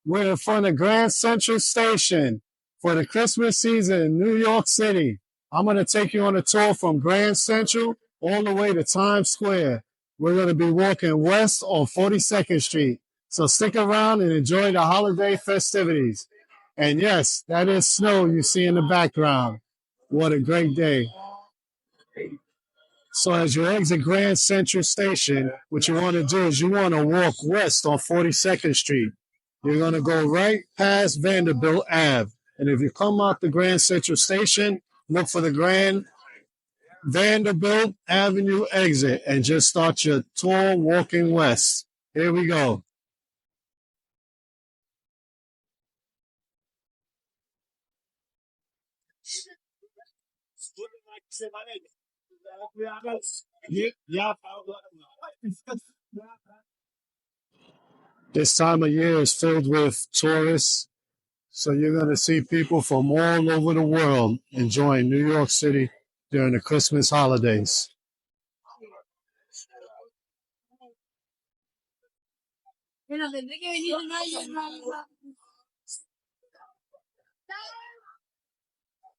We're in front of Grand Central Station for the Christmas season in New York City. I'm going to take you on a tour from Grand Central all the way to Times Square. We're going to be walking west on 42nd Street. So stick around and enjoy the holiday festivities. And yes, that is snow you see in the background. What a great day. So as you exit Grand Central Station, what you want to do is you want to walk west on 42nd Street. You're going to go right past Vanderbilt Ave. And if you come out the Grand Central Station, look for the Grand Vanderbilt Avenue exit and just start your tour walking west. Here we go. This time of year is filled with tourists. So you're going to see people from all over the world enjoying New York City during the Christmas holidays.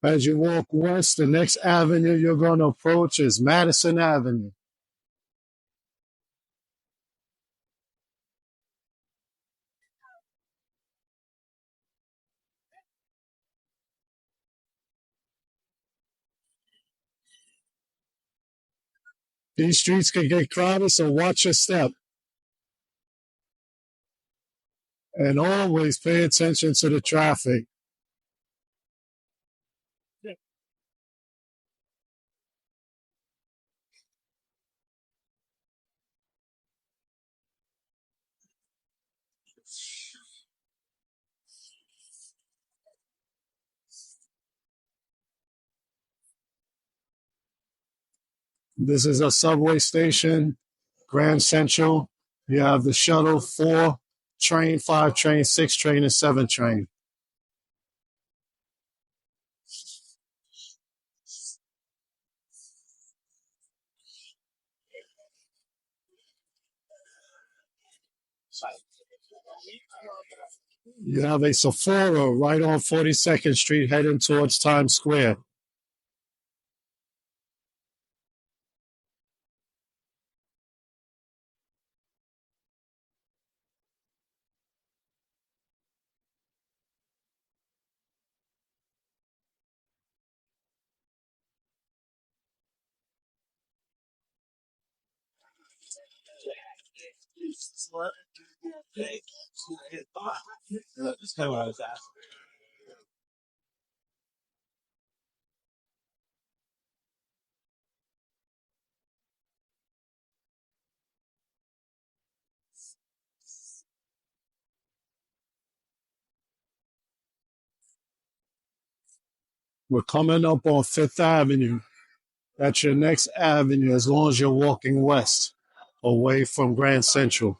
As you walk west, the next avenue you're going to approach is Madison Avenue. These streets can get crowded, so watch your step. And always pay attention to the traffic. This is a subway station, Grand Central. You have the shuttle 4 train, 5 train, 6 train, and 7 train. You have a Sephora right on 42nd Street heading towards Times Square. We're coming up on Fifth Avenue. That's your next avenue as long as you're walking west away from Grand Central.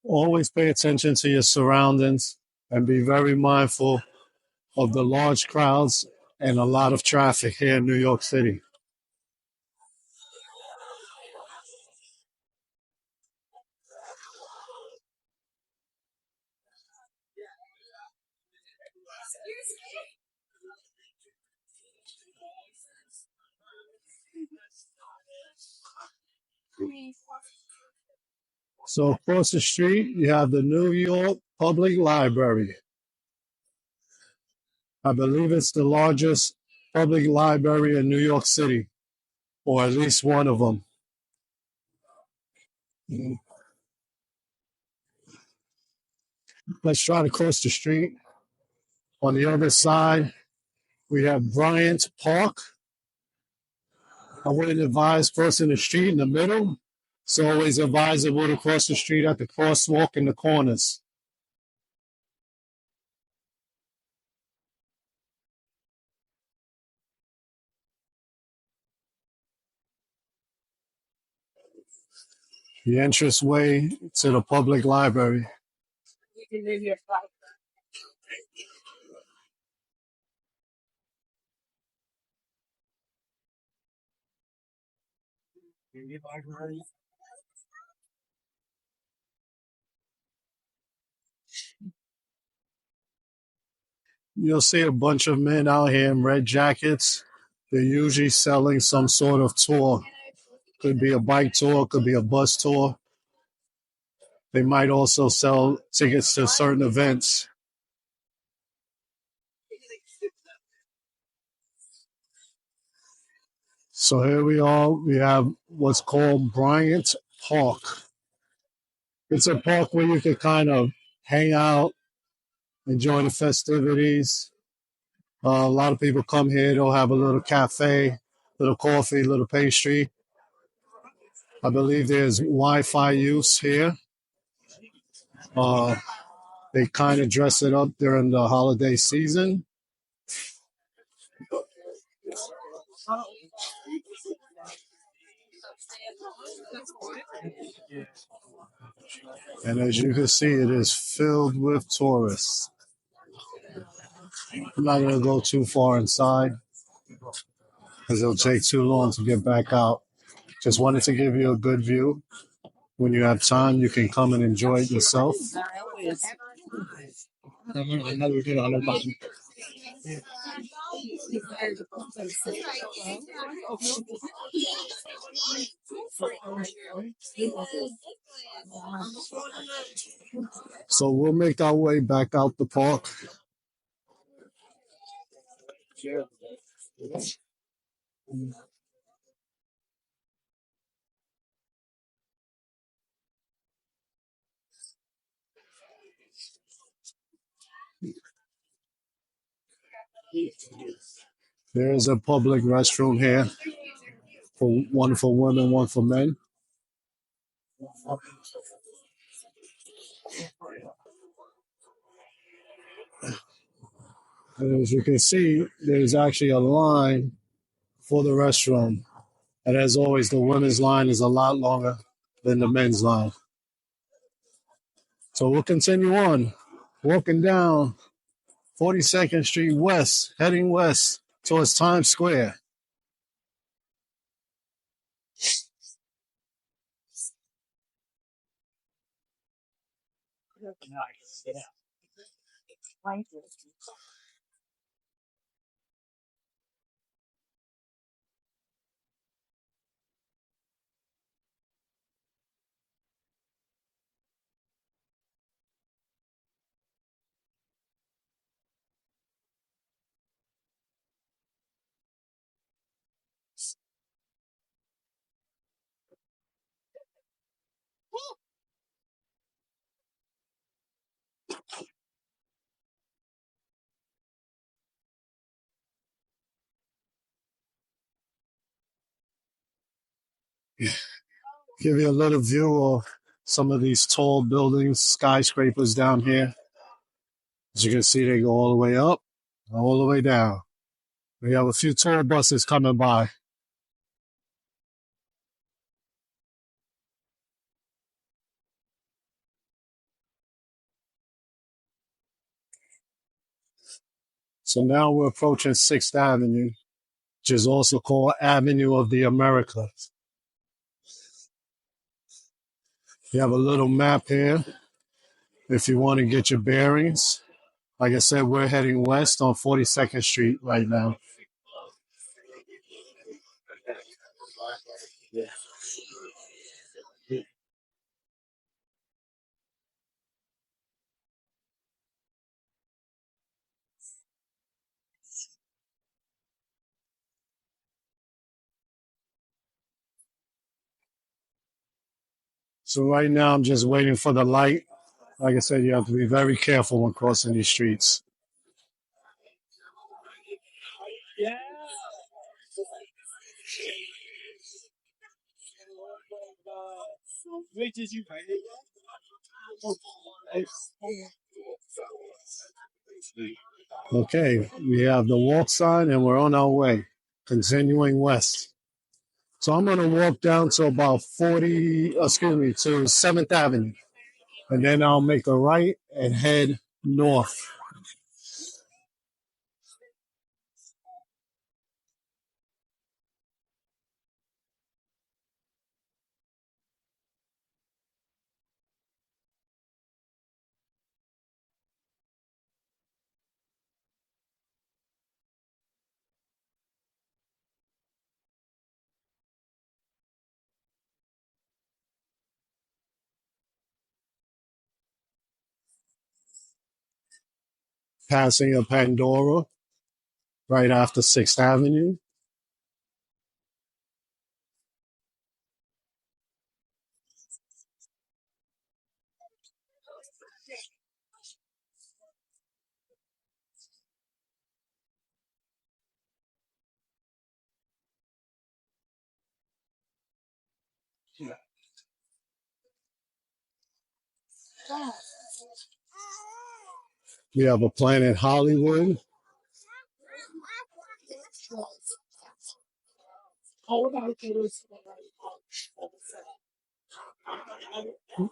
Always pay attention to your surroundings and be very mindful of the large crowds and a lot of traffic here in New York City. So across the street, you have the New York Public Library. I believe it's the largest public library in New York City, or at least one of them. Let's try to cross the street. On the other side, we have Bryant Park. I wouldn't advise crossing the street in the middle. It's always advisable to cross the street at the crosswalk in the corners. The entrance way to the public library. You'll see a bunch of men out here in red jackets. They're usually selling some sort of tour. Could be a bike tour, could be a bus tour. They might also sell tickets to certain events. So here we are. We have what's called Bryant Park. It's a park where you can kind of hang out, enjoy the festivities. A lot of people come here. They'll have a little cafe, little coffee, little pastry. I believe there's Wi-Fi use here. Uh, they kind of dress it up during the holiday season. And as you can see, it is filled with tourists. I'm not going to go too far inside because it'll take too long to get back out. Just wanted to give you a good view. When you have time, you can come and enjoy it yourself. So we'll make our way back out the park. There is a public restroom here for one for women, one for men. And as you can see, there's actually a line for the restroom. And as always, the women's line is a lot longer than the men's line. So we'll continue on, walking down 42nd Street West, heading west towards Times Square. Give you a little view of some of these tall buildings, skyscrapers down here. As you can see, they go all the way up, all the way down. We have a few tour buses coming by. So now we're approaching 6th Avenue, which is also called Avenue of the Americas. You have a little map here if you want to get your bearings. Like I said, we're heading west on 42nd Street right now. So right now I'm just waiting for the light. Like I said, you have to be very careful when crossing these streets. Okay, we have the walk sign and we're on our way, continuing west. So I'm going to walk down to about 7th Avenue, and then I'll make a right and head north. passing of Pandora right after 6th Avenue. We have a Planet Hollywood,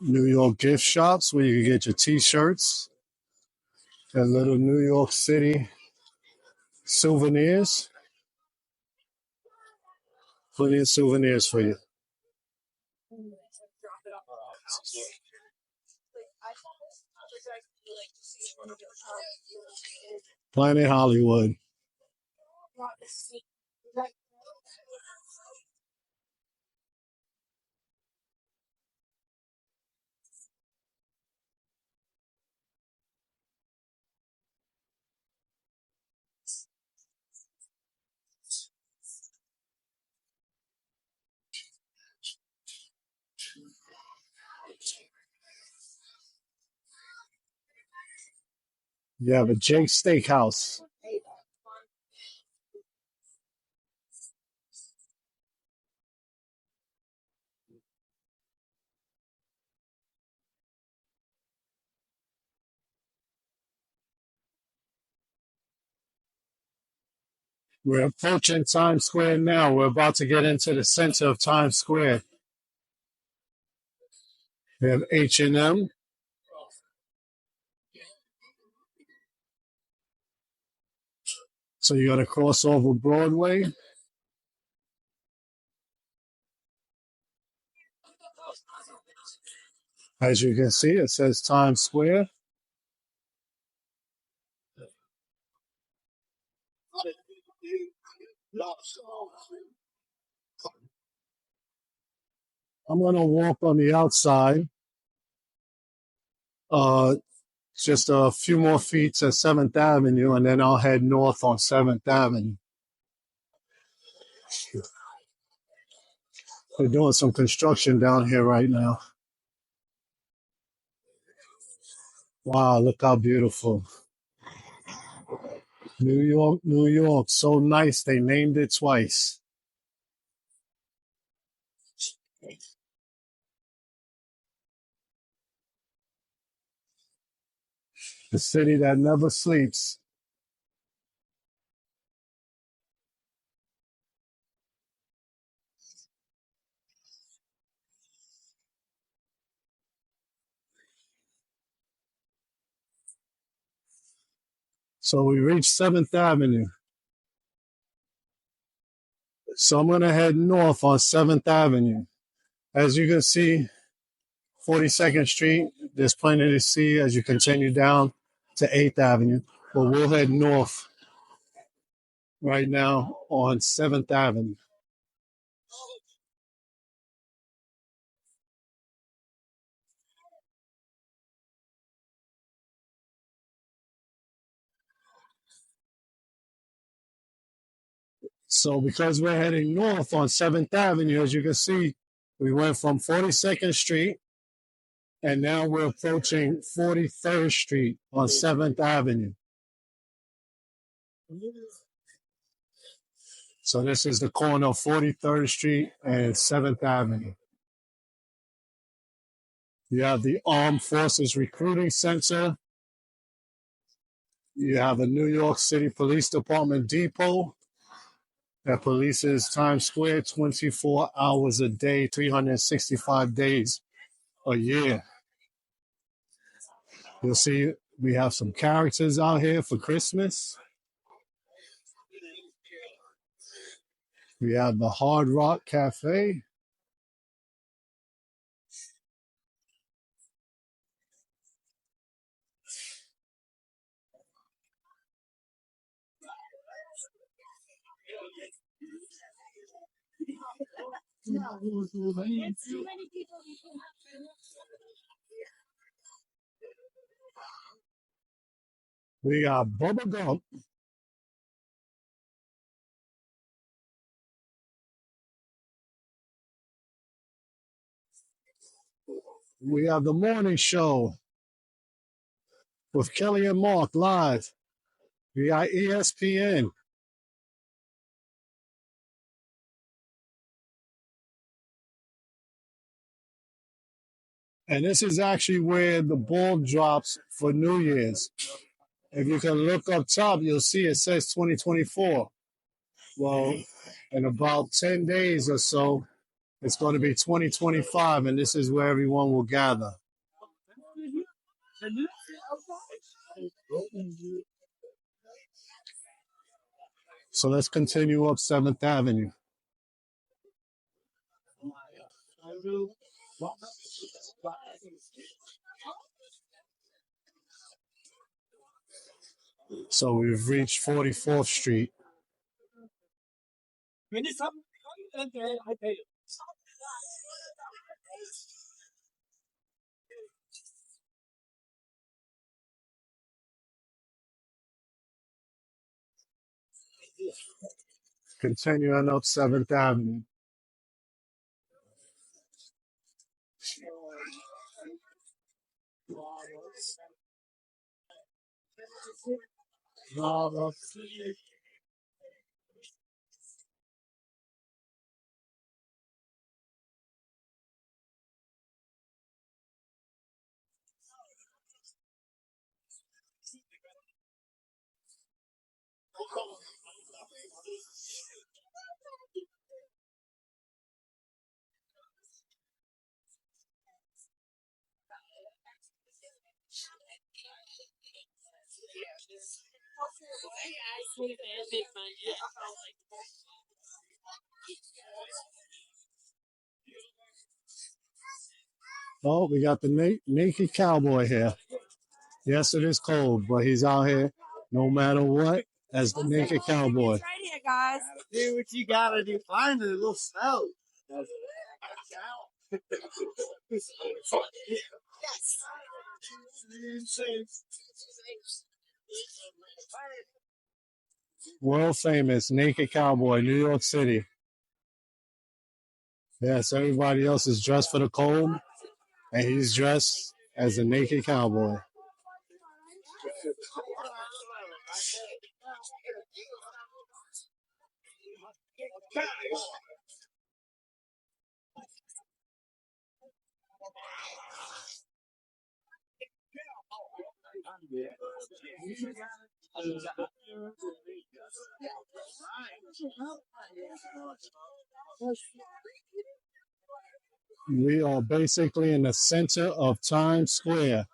New York gift shops where you can get your t-shirts and little New York City souvenirs. Plenty of souvenirs for you. Planet Hollywood. You have a Jake's Steakhouse. We're approaching Times Square now. We're about to get into the center of Times Square. We have H&M. So you got to cross over Broadway. As you can see, it says Times Square. I'm going to walk on the outside, uh, just a few more feet to 7th Avenue, and then I'll head north on 7th Avenue. We're doing some construction down here right now. Wow, look how beautiful. New York, New York. So nice. They named it twice. The city that never sleeps. So we reached 7th Avenue. So I'm going to head north on 7th Avenue. As you can see, 42nd Street, there's plenty to see as you continue down to 8th Avenue. But we'll head north right now on 7th Avenue. So because we're heading north on 7th Avenue, as you can see, we went from 42nd Street and now we're approaching 43rd Street on 7th Avenue. So this is the corner of 43rd Street and 7th Avenue. You have the Armed Forces Recruiting Center. You have a New York City Police Department depot that polices Times Square 24 hours a day, 365 days a year. You'll see we have some characters out here for Christmas. We have the Hard Rock Cafe. We got Bubba Gump. We have the morning show with Kelly and Mark live. We got ESPN. And this is actually where the ball drops for New Year's. If you can look up top, you'll see it says 2024. Well, in about 10 days or so, it's going to be 2025, and this is where everyone will gather. So let's continue up 7th Avenue. So we've reached 44th Street. Continuing up 7th Avenue. Oh, we got the naked cowboy here. Yes, it is cold, but he's out here no matter what as the naked cowboy. Right here, guys. Do what you gotta do. Find the little snow. Yes. World famous naked cowboy, New York City. Yes, everybody else is dressed for the cold, and he's dressed as a naked cowboy. We are basically in the center of Times Square.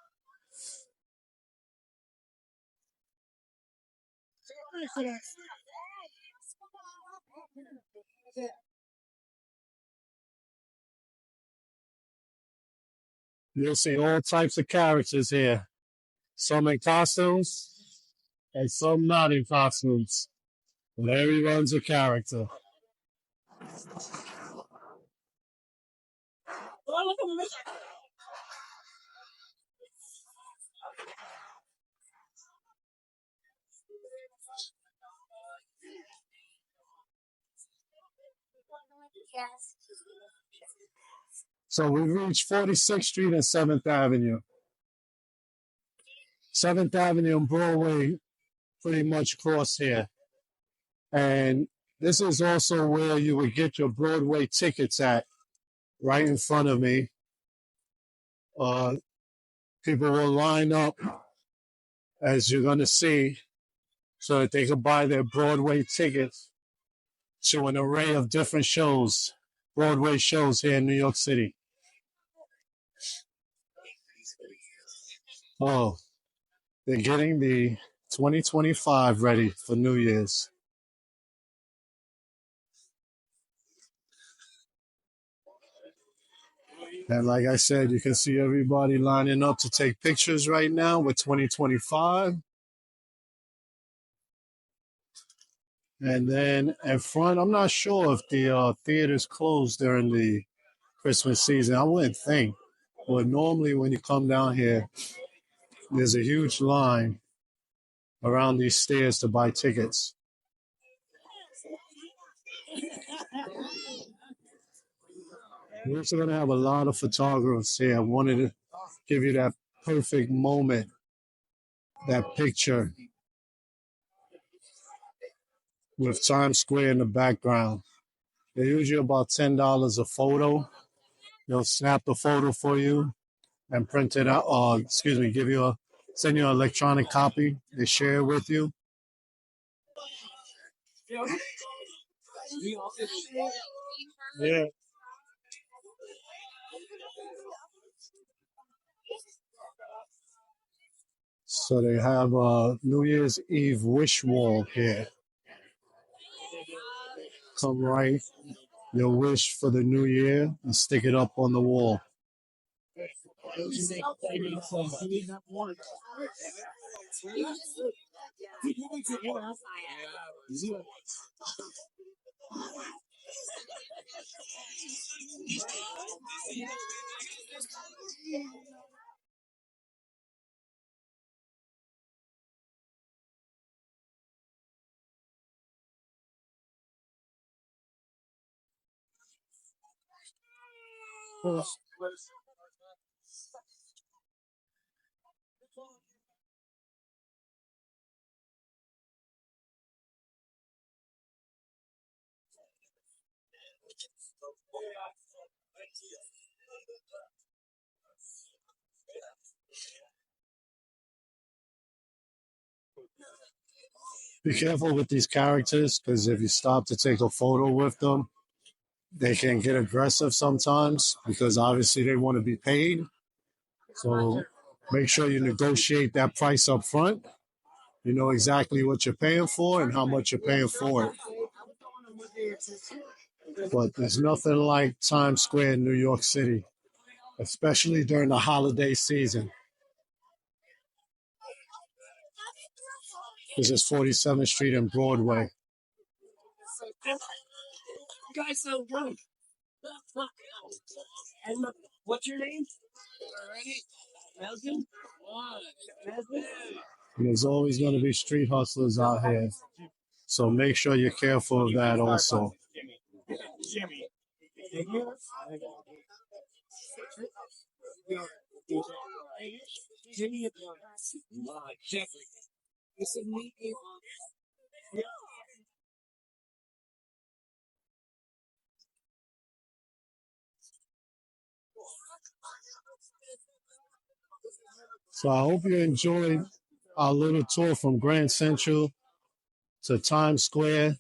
You'll see all types of characters here. Some in costumes and some not in costumes. Larry runs a character. So we reached 46th Street and 7th Avenue. 7th Avenue and Broadway pretty much cross here. And this is also where you would get your Broadway tickets at, right in front of me. People will line up, as you're going to see, so that they can buy their Broadway tickets to an array of different shows, Broadway shows here in New York City. Oh, they're getting the 2025 ready for New Year's. And like I said, you can see everybody lining up to take pictures right now with 2025. And then in front, I'm not sure if the theater's closed during the Christmas season. I wouldn't think. But normally when you come down here, there's a huge line around these stairs to buy tickets. We're also going to have a lot of photographers here. I wanted to give you that perfect moment, that picture with Times Square in the background. They're usually about $10 a photo. They'll snap the photo for you and print it out, or send you an electronic copy. They share it with you. Yeah. So they have a New Year's Eve wish wall here. Come write your wish for the new year and stick it up on the wall. Be careful with these characters because if you stop to take a photo with them, they can get aggressive sometimes because obviously they want to be paid. So make sure you negotiate that price up front. You know exactly what you're paying for and how much you're paying for it. But there's nothing like Times Square in New York City, especially during the holiday season. This is 47th Street and Broadway. And there's always going to be street hustlers out here. So make sure you're careful of that also. So I hope you enjoyed our little tour from Grand Central to Times Square.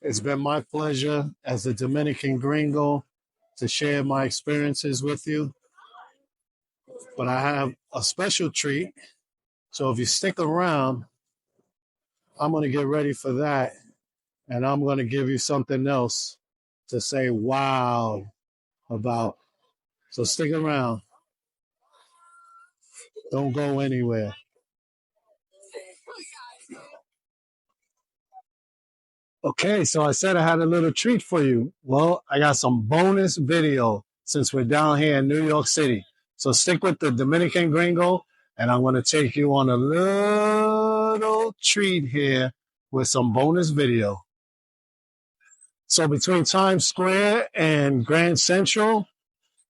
It's been my pleasure as a Dominican gringo to share my experiences with you. But I have a special treat. So if you stick around, I'm going to get ready for that. And I'm going to give you something else to say wow about. So stick around. Don't go anywhere. Okay, so I said I had a little treat for you. Well, I got some bonus video since we're down here in New York City. So stick with the Dominican Gringo, and I'm going to take you on a little treat here with some bonus video. So between Times Square and Grand Central,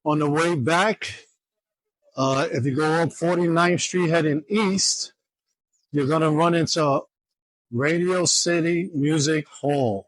on the way back, if you go up 49th Street heading east, you're going to run into Radio City Music Hall.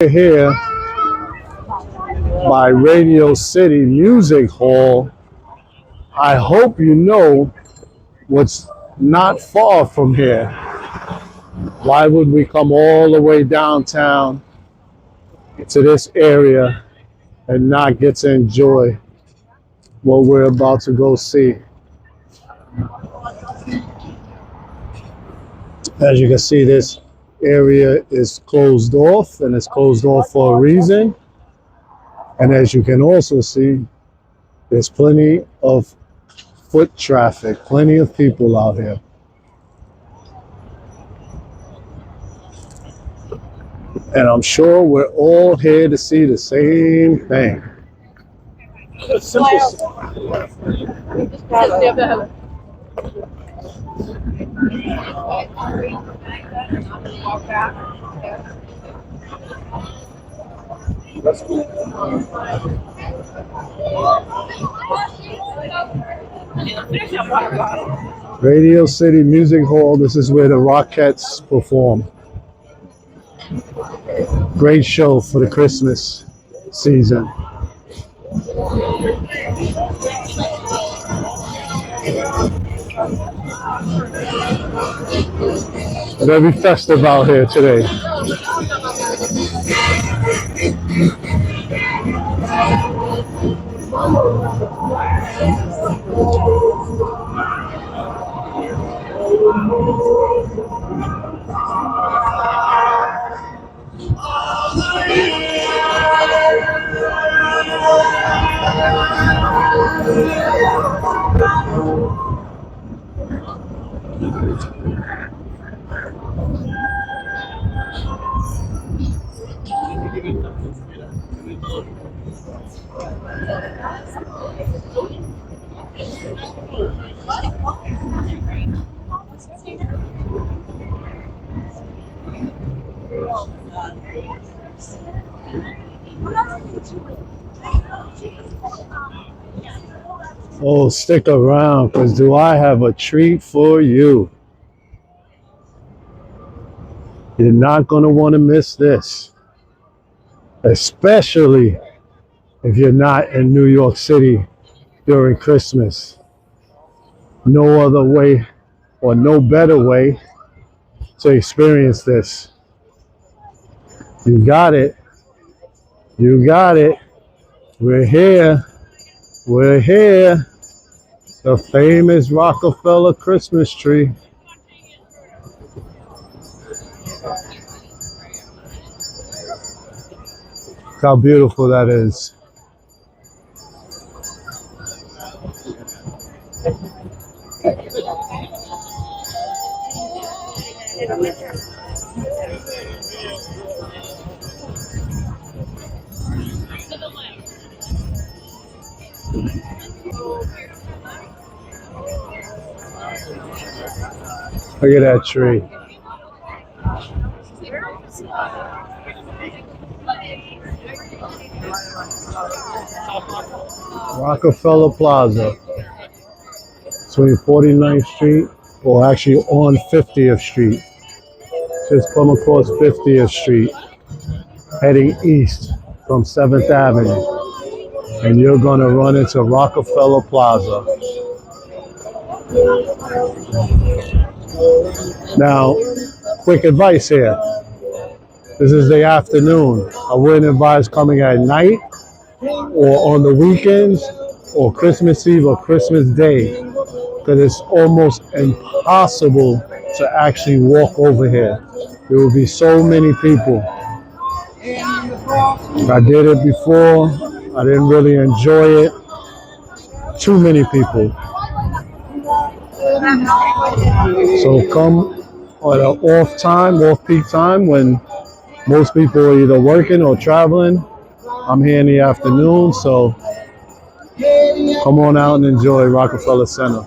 Here by Radio City Music Hall. I hope you know what's not far from here. Why would we come all the way downtown to this area and not get to enjoy what we're about to go see? As you can see, this area is closed off, and it's closed off for a reason. And as you can also see, there's plenty of foot traffic, plenty of people out here. And I'm sure we're all here to see the same thing. Radio City Music Hall, this is where the Rockettes perform. Great show for the Christmas season. Very festive out here today. Oh, stick around, because do I have a treat for you. You're not going to want to miss this, especially if you're not in New York City during Christmas. No other way or no better way to experience this. You got it. You got it. We're here. We're here. The famous Rockefeller Christmas tree. Look how beautiful that is. Look at that tree. Rockefeller Plaza, between 49th Street, or actually on 50th Street. Just come across 50th Street, heading east from 7th Avenue, and you're gonna run into Rockefeller Plaza. Now, quick advice here. This is the afternoon. I wouldn't advise coming at night or on the weekends or Christmas Eve or Christmas Day, because it's almost impossible to actually walk over here. There will be so many people. I did it before. I didn't really enjoy it. Too many people. So come at an off-peak time when most people are either working or traveling. I'm here in the afternoon, so come on out and enjoy Rockefeller Center.